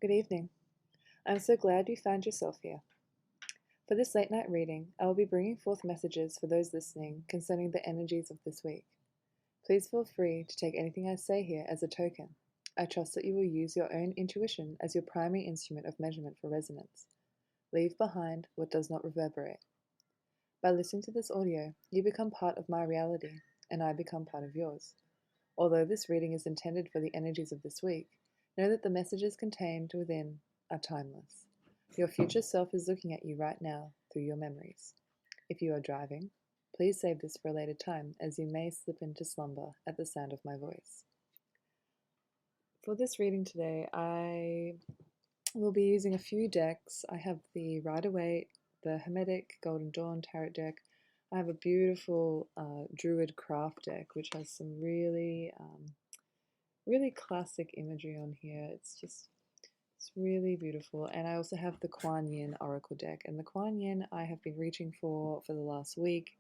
Good evening. I'm so glad you found yourself here. For this late night reading, I will be bringing forth messages for those listening concerning the energies of this week. Please feel free to take anything I say here as a token. I trust that you will use your own intuition as your primary instrument of measurement for resonance. Leave behind what does not reverberate. By listening to this audio, you become part of my reality, and I become part of yours. Although this reading is intended for the energies of this week, know that the messages contained within are timeless. Your future self is looking at you right now through your memories. If you are driving, please save this for a later time, as you may slip into slumber at the sound of my voice. For this reading today, I will be using a few decks. I have the Rider-Waite, the Hermetic Golden Dawn Tarot deck. I have a beautiful Druid Craft deck, which has some really classic imagery on here. It's really beautiful. And I also have the Kuan Yin Oracle deck. And the Kuan Yin I have been reaching for the last week,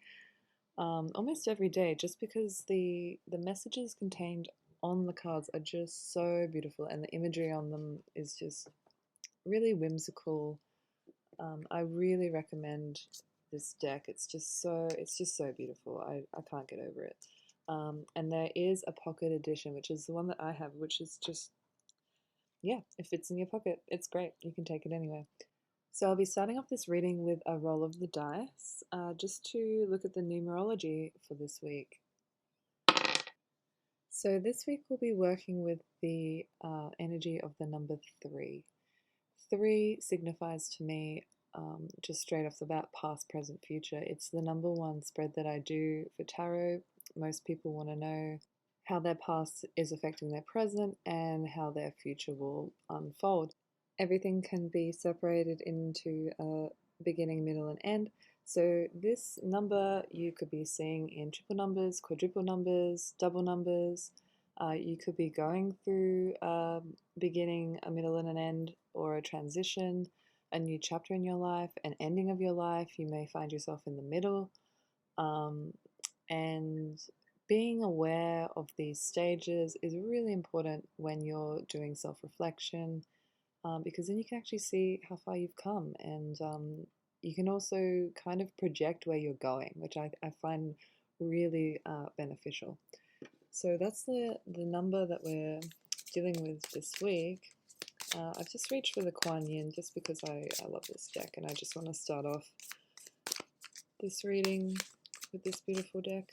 almost every day, just because the messages contained on the cards are just so beautiful, and the imagery on them is just really whimsical. I really recommend this deck. It's just so beautiful. I can't get over it. And there is a pocket edition, which is the one that I have, which is just, yeah, it fits in your pocket. It's great. You can take it anywhere. So I'll be starting off this reading with a roll of the dice, just to look at the numerology for this week. So this week we'll be working with the energy of the number 3. 3 signifies to me, just straight off the bat, past, present, future. It's the number one spread that I do for tarot. Most people want to know how their past is affecting their present and how their future will unfold. Everything can be separated into a beginning, middle, and end. So this number you could be seeing in triple numbers, quadruple numbers, double numbers. You could be going through a beginning, a middle, and an end, or a transition, a new chapter in your life, an ending of your life. You may find yourself in the middle. And being aware of these stages is really important when you're doing self-reflection, because then you can actually see how far you've come, and you can also kind of project where you're going, which I find really beneficial. So that's the number that we're dealing with this week. I've just reached for the Kuan Yin just because I love this deck, and I just want to start off this reading with this beautiful deck.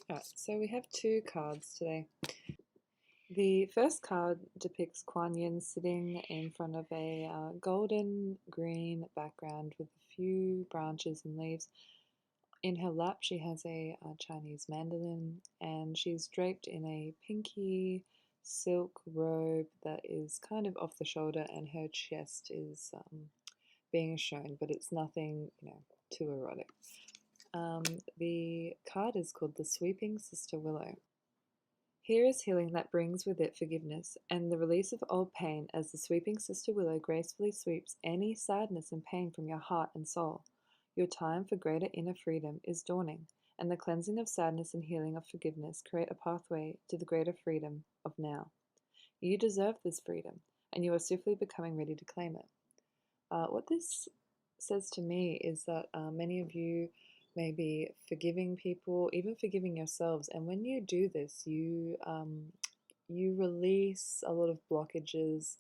Alright, so we have 2 cards today. The first card depicts Kuan Yin sitting in front of a golden green background with a few branches and leaves. In her lap she has a Chinese mandolin, and she's draped in a pinky silk robe that is kind of off the shoulder, and her chest is being shown, but it's nothing, too erotic. The card is called the Sweeping Sister Willow. Here is healing that brings with it forgiveness and the release of old pain, as the Sweeping Sister Willow gracefully sweeps any sadness and pain from your heart and soul. Your time for greater inner freedom is dawning, and the cleansing of sadness and healing of forgiveness create a pathway to the greater freedom of now. You deserve this freedom, and you are swiftly becoming ready to claim it. What this says to me is that many of you may be forgiving people, even forgiving yourselves, and when you do this, you release a lot of blockages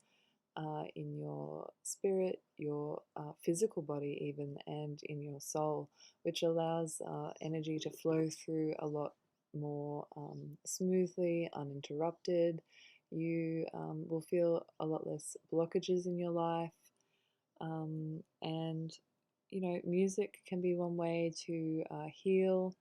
in your spirit, your physical body even, and in your soul, which allows energy to flow through a lot more smoothly, uninterrupted. You will feel a lot less blockages in your life. And music can be one way to heal,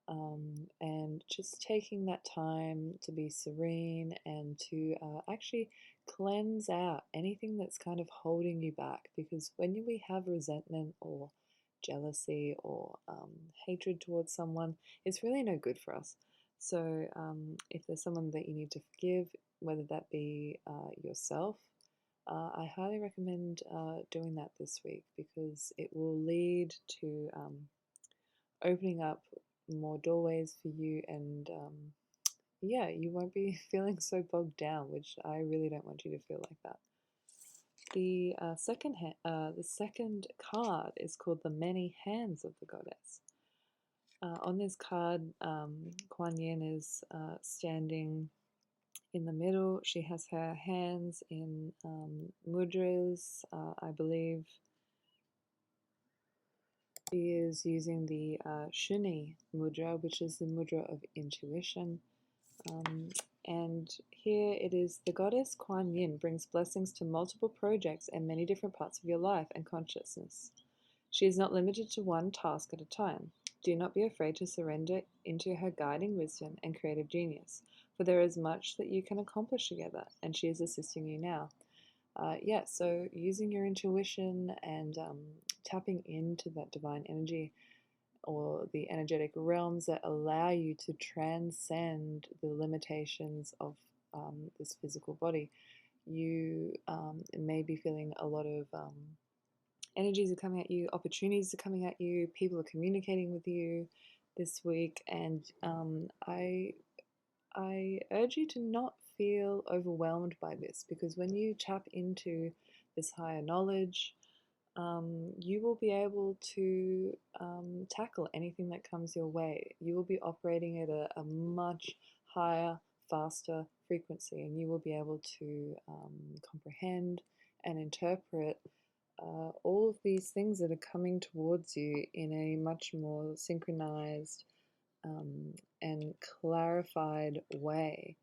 and just taking that time to be serene and to actually cleanse out anything that's kind of holding you back. Because when we have resentment or jealousy or hatred towards someone, it's really no good for us. So if there's someone that you need to forgive, whether that be yourself, I highly recommend doing that this week, because it will lead to opening up more doorways for you, and yeah, you won't be feeling so bogged down, which I really don't want you to feel like that. The second card is called the Many Hands of the Goddess. On this card, Kuan Yin is standing in the middle. She has her hands in mudras. I believe she is using the Shuni mudra, which is the mudra of intuition. And here it is, the goddess Kuan Yin brings blessings to multiple projects and many different parts of your life and consciousness. She is not limited to one task at a time. Do not be afraid to surrender into her guiding wisdom and creative genius, for there is much that you can accomplish together, and she is assisting you now. So using your intuition and tapping into that divine energy or the energetic realms that allow you to transcend the limitations of this physical body. You may be feeling a lot of energies are coming at you, opportunities are coming at you, people are communicating with you this week, and I urge you to not feel overwhelmed by this, because when you tap into this higher knowledge, you will be able to tackle anything that comes your way. You will be operating at a much higher, faster frequency, and you will be able to comprehend and interpret all of these things that are coming towards you in a much more synchronized and clarified way.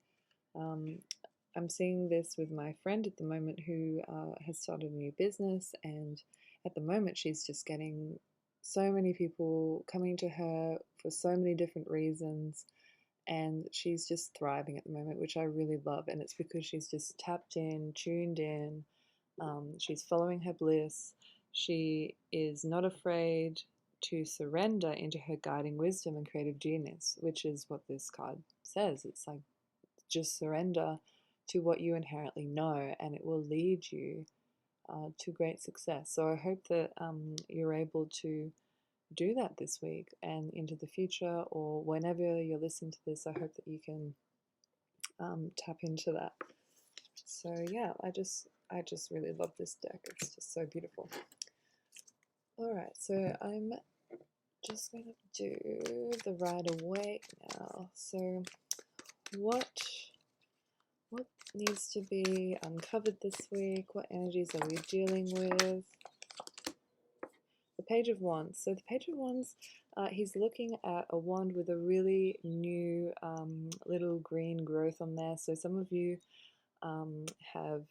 I'm seeing this with my friend at the moment who has started a new business, and at the moment she's just getting so many people coming to her for so many different reasons, and she's just thriving at the moment, which I really love. And it's because she's just tapped in, tuned in, she's following her bliss. She is not afraid to surrender into her guiding wisdom and creative genius, which is what this card says. It's like, just surrender to what you inherently know, and it will lead you to great success. So I hope that you're able to do that this week and into the future, or whenever you're listening to this. I hope that you can tap into that. So yeah, I just really love this deck. It's just so beautiful. All right, so I'm just going to do the Rider-Waite now. So what needs to be uncovered this week? What energies are we dealing with? The Page of Wands. So the Page of Wands, he's looking at a wand with a really new little green growth on there. So some of you have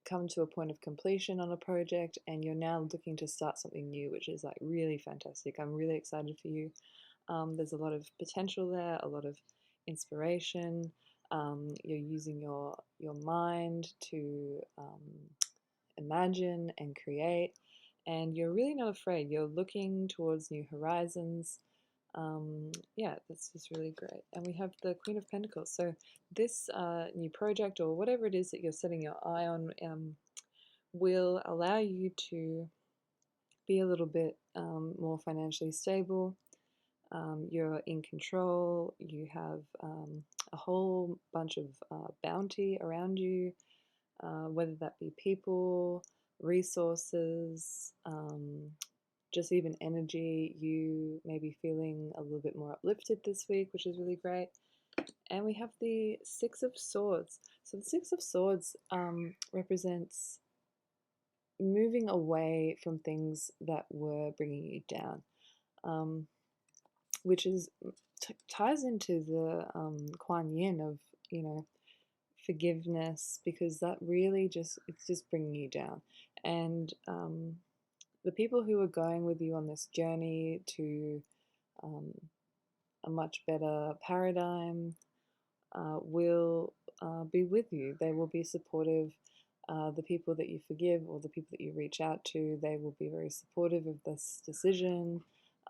come to a point of completion on a project, and you're now looking to start something new, which is like really fantastic. I'm really excited for you. There's a lot of potential there, a lot of inspiration. You're using your mind to imagine and create, and you're really not afraid. You're looking towards new horizons. Yeah, that's just really great. And we have the Queen of Pentacles. So this new project, or whatever it is that you're setting your eye on, will allow you to be a little bit more financially stable. You're in control. You have a whole bunch of bounty around you, whether that be people, resources, just even energy. You may be feeling a little bit more uplifted this week, which is really great. And we have the Six of Swords. So the Six of Swords represents moving away from things that were bringing you down, which is ties into the Kuan Yin of, forgiveness, because that really it's just bringing you down. And the people who are going with you on this journey to a much better paradigm will be with you. They will be supportive. The people that you forgive, or the people that you reach out to, they will be very supportive of this decision.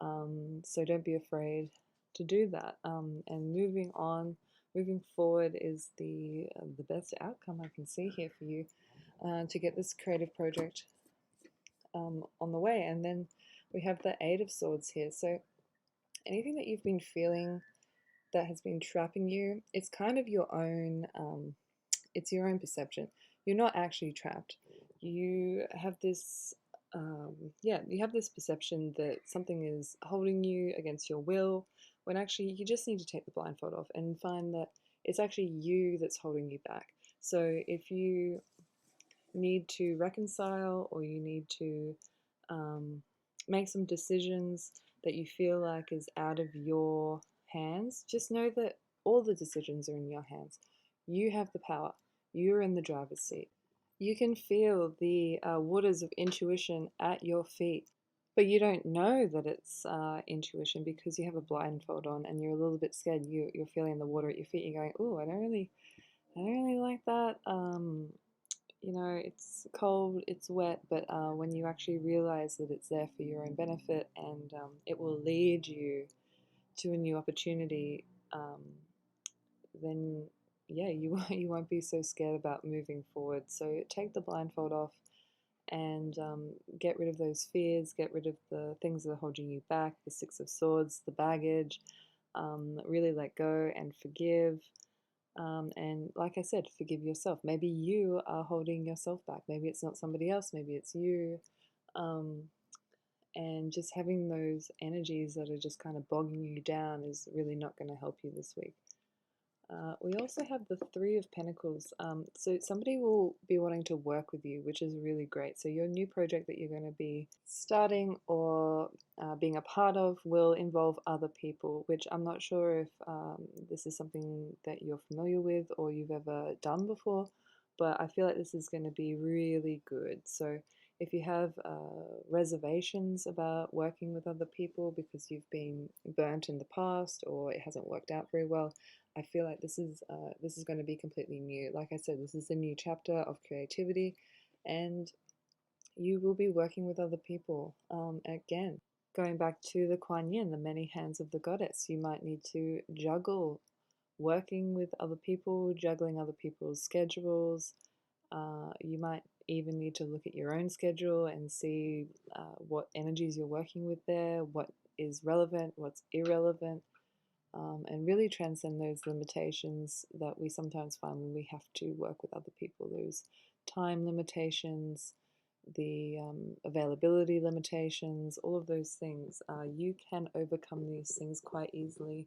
So don't be afraid to do that. And moving forward is the best outcome I can see here for you to get this creative project on the way. And then we have the Eight of Swords here. So anything that you've been feeling that has been trapping you, it's kind of your own, it's your own perception. You're not actually trapped. You have this, yeah, you have this perception that something is holding you against your will, when actually you just need to take the blindfold off and find that it's actually you that's holding you back. So if you need to reconcile, or you need to make some decisions that you feel like is out of your hands, just know that all the decisions are in your hands. You have the power. You're in the driver's seat. You can feel the waters of intuition at your feet, but you don't know that it's intuition because you have a blindfold on and you're a little bit scared. You're feeling the water at your feet. You're going, oh, I don't really like that. You know, it's cold, it's wet, but when you actually realize that it's there for your own benefit, and it will lead you to a new opportunity, then yeah, you won't be so scared about moving forward. So take the blindfold off and get rid of those fears, get rid of the things that are holding you back, the Six of Swords, the baggage. Really let go and forgive. And like I said, forgive yourself. Maybe you are holding yourself back. Maybe it's not somebody else. Maybe it's you. Um, and just having those energies that are just kind of bogging you down is really not going to help you this week. We also have the Three of Pentacles. So somebody will be wanting to work with you, which is really great. So your new project that you're going to be starting or being a part of will involve other people, which I'm not sure if this is something that you're familiar with or you've ever done before, but I feel like this is going to be really good. So if you have reservations about working with other people because you've been burnt in the past or it hasn't worked out very well, I feel like this is going to be completely new. Like I said, this is a new chapter of creativity, and you will be working with other people. Again, going back to the Kuan Yin, the many hands of the goddess, you might need to juggle working with other people, juggling other people's schedules. You might even need to look at your own schedule and see what energies you're working with there, what is relevant, what's irrelevant. And really transcend those limitations that we sometimes find when we have to work with other people. Those time limitations, the availability limitations, all of those things. You can overcome these things quite easily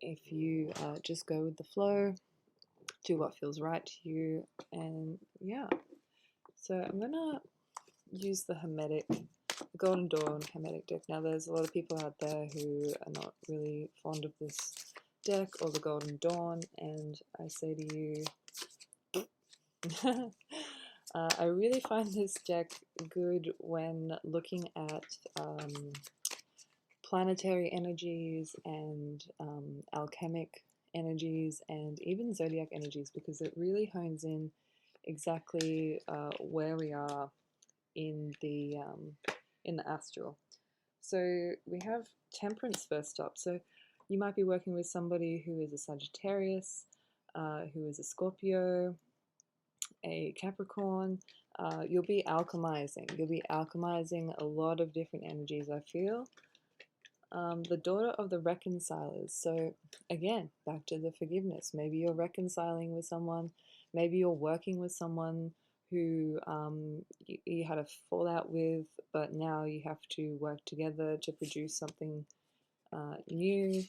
if you just go with the flow, do what feels right to you, and yeah. So I'm gonna use the Hermetic, Golden Dawn Hermetic deck. Now there's a lot of people out there who are not really fond of this deck or the Golden Dawn, and I say to you, I really find this deck good when looking at planetary energies and alchemic energies and even zodiac energies, because it really hones in exactly where we are in the astral. So we have Temperance first up. So you might be working with somebody who is a Sagittarius, who is a Scorpio, a Capricorn. You'll be alchemizing. You'll be alchemizing a lot of different energies, I feel. The daughter of the reconcilers. So again, back to the forgiveness. Maybe you're reconciling with someone. Maybe you're working with someone who you had a fallout with, but now you have to work together to produce something new.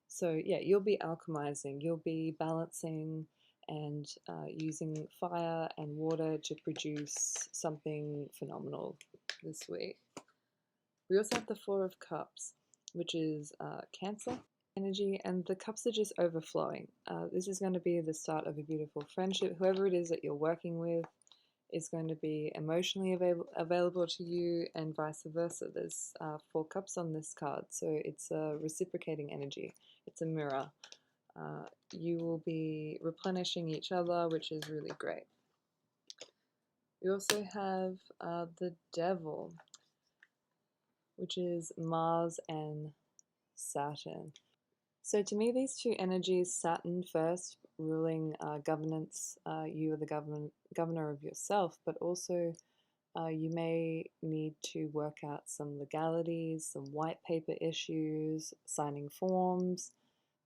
So yeah, you'll be alchemizing. You'll be balancing and using fire and water to produce something phenomenal this week. We also have the Four of Cups, which is Cancer energy, and the cups are just overflowing. This is going to be the start of a beautiful friendship. Whoever it is that you're working with is going to be emotionally available to you, and vice versa. There's Four Cups on this card, so it's a reciprocating energy. It's a mirror. You will be replenishing each other, which is really great. We also have the Devil, which is Mars and Saturn. So to me, these two energies, Saturn first, ruling governance, you are the governor of yourself, but also You may need to work out some legalities, some white paper issues, signing forms,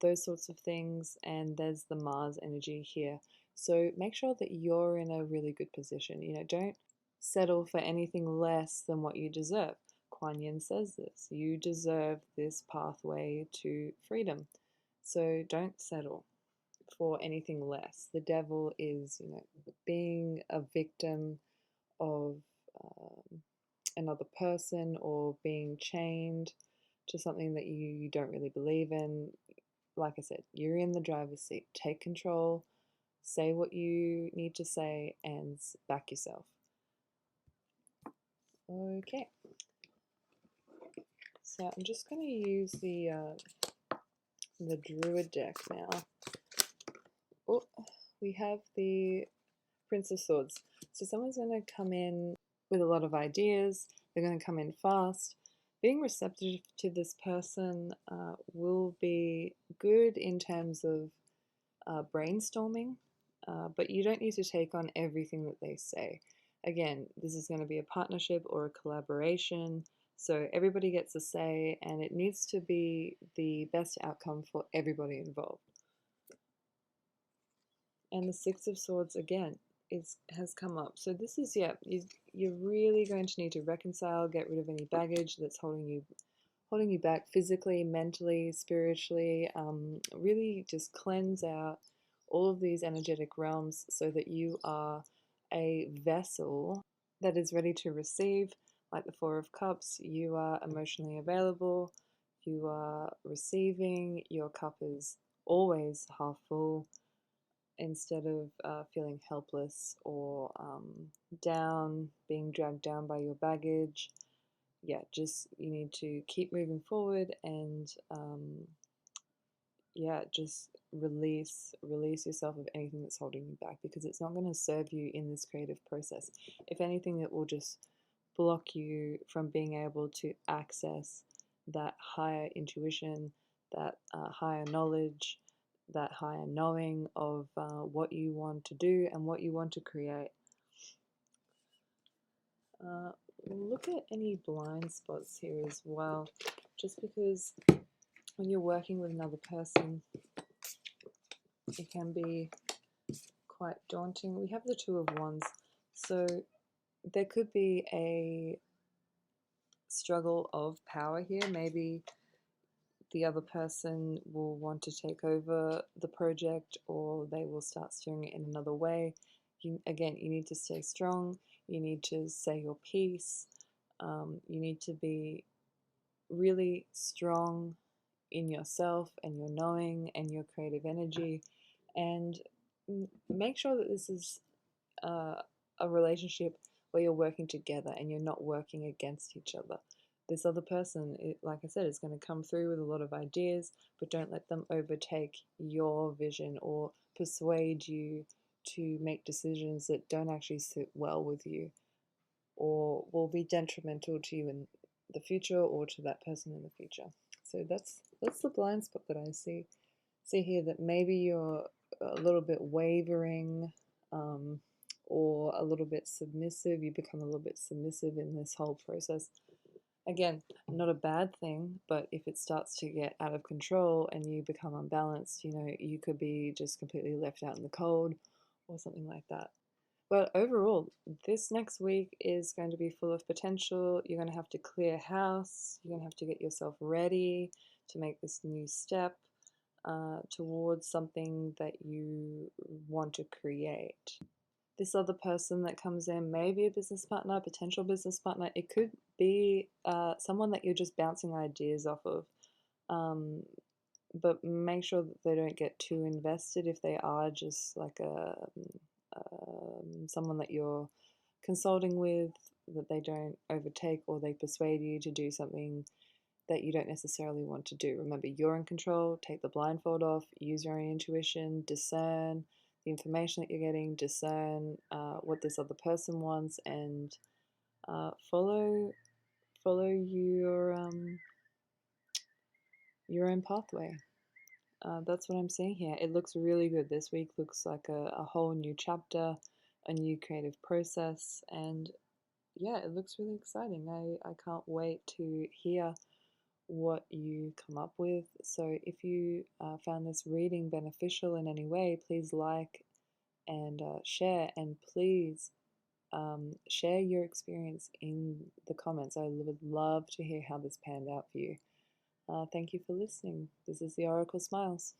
those sorts of things. And there's the Mars energy here. So make sure that you're in a really good position. Don't settle for anything less than what you deserve. Kuan Yin says this. You deserve this pathway to freedom. So don't settle for anything less. The devil is, being a victim of another person or being chained to something that you don't really believe in. Like I said, you're in the driver's seat. Take control, say what you need to say, and back yourself. Okay. So I'm just going to use the Druid deck now. Oh, we have the Prince of Swords. So someone's going to come in with a lot of ideas. They're going to come in fast. Being receptive to this person will be good in terms of brainstorming, but you don't need to take on everything that they say. Again, this is going to be a partnership or a collaboration, so everybody gets a say, and it needs to be the best outcome for everybody involved. And the Six of Swords again has come up. So this is, you're really going to need to reconcile, get rid of any baggage that's holding you back physically, mentally, spiritually. Really just cleanse out all of these energetic realms so that you are a vessel that is ready to receive. Like the Four of Cups, you are emotionally available, you are receiving, your cup is always half full. Instead of feeling helpless or down, being dragged down by your baggage, just you need to keep moving forward and just release yourself of anything that's holding you back, because it's not going to serve you in this creative process. If anything, it will just block you from being able to access that higher intuition, that higher knowledge, that higher knowing of what you want to do and what you want to create. Look at any blind spots here as well, just because when you're working with another person, it can be quite daunting. We have the Two of Wands, so there could be a struggle of power here. Maybe the other person will want to take over the project, or they will start steering it in another way. You need to stay strong. You need to say your piece. You need to be really strong in yourself and your knowing and your creative energy, and make sure that this is a relationship where you're working together and you're not working against each other. This other person, like I said, is going to come through with a lot of ideas, but don't let them overtake your vision or persuade you to make decisions that don't actually sit well with you or will be detrimental to you in the future or to that person in the future. So that's the blind spot that I see here, that maybe you're a little bit wavering, or a little bit submissive. You become a little bit submissive in this whole process. Again, not a bad thing, but if it starts to get out of control and you become unbalanced, you could be just completely left out in the cold or something like that. But overall, this next week is going to be full of potential. You're going to have to clear house. You're going to have to get yourself ready to make this new step towards something that you want to create. This other person that comes in may be a business partner, potential business partner. It could be someone that you're just bouncing ideas off of. But make sure that they don't get too invested if they are just like someone that you're consulting with, that they don't overtake or they persuade you to do something that you don't necessarily want to do. Remember, you're in control. Take the blindfold off, use your own intuition, discern the information that you're getting, discern what this other person wants, and follow your own pathway. That's what I'm seeing here. It looks really good. This week looks like a whole new chapter, a new creative process, and yeah, it looks really exciting. I can't wait to hear what you come up with. So if you found this reading beneficial in any way, please like and share, and please share your experience in the comments. I would love to hear how this panned out for you. Thank you for listening. This is the Oracle Smiles.